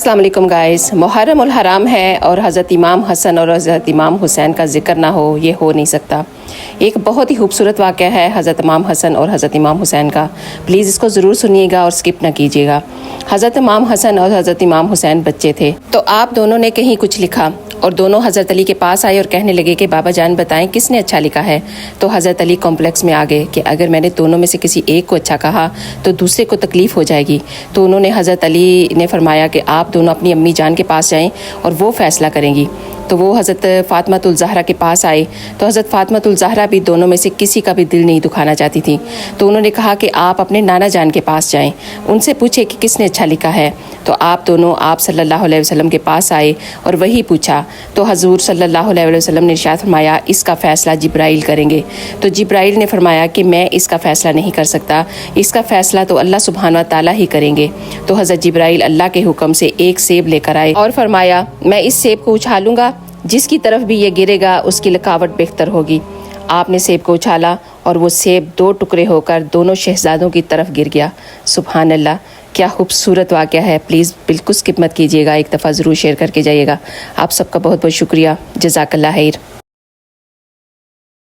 السلام علیکم گائز، محرم الحرام ہے اور حضرت امام حسن اور حضرت امام حسین کا ذکر نہ ہو یہ ہو نہیں سکتا۔ ایک بہت ہی خوبصورت واقعہ ہے حضرت امام حسن اور حضرت امام حسین کا، پلیز اس کو ضرور سنیے گا اور سکپ نہ کیجیے گا۔ حضرت امام حسن اور حضرت امام حسین بچے تھے تو آپ دونوں نے کہیں کچھ لکھا اور دونوں حضرت علی کے پاس آئے اور کہنے لگے کہ بابا جان بتائیں کس نے اچھا لکھا ہے۔ تو حضرت علی کمپلیکس میں آ گئے کہ اگر میں نے دونوں میں سے کسی ایک کو اچھا کہا تو دوسرے کو تکلیف ہو جائے گی۔ تو انہوں نے حضرت علی نے فرمایا کہ آپ دونوں اپنی امی جان کے پاس جائیں اور وہ فیصلہ کریں گی۔ تو وہ حضرت فاطمۃ الزہرا کے پاس آئے تو حضرت فاطمۃ الزہرا بھی دونوں میں سے کسی کا بھی دل نہیں دکھانا چاہتی تھیں۔ تو انہوں نے کہا کہ آپ اپنے نانا جان کے پاس جائیں، ان سے پوچھیں کہ کس نے اچھا لکھا ہے۔ تو آپ دونوں آپ صلی اللہ علیہ وسلم کے پاس آئے اور وہی پوچھا تو حضور صلی اللہ علیہ وسلم نے ارشاد فرمایا اس کا فیصلہ جبرائیل کریں گے۔ تو جبرائیل نے فرمایا کہ میں اس کا فیصلہ نہیں کر سکتا، اس کا فیصلہ تو اللہ سبحانہ و تعالیٰ ہی کریں گے۔ تو حضرت جبرائیل اللہ کے حکم سے ایک سیب لے کر آئے اور فرمایا میں اس سیب کو اچھالوں گا، جس کی طرف بھی یہ گرے گا اس کی لکاوٹ بہتر ہوگی۔ آپ نے سیب کو اچھالا اور وہ سیب دو ٹکڑے ہو کر دونوں شہزادوں کی طرف گر گیا۔ سبحان اللہ، کیا خوبصورت واقعہ ہے۔ پلیز بالکل سکپ مت کیجیے گا، ایک دفعہ ضرور شیئر کر کے جائیے گا۔ آپ سب کا بہت بہت شکریہ، جزاک اللہ خیر۔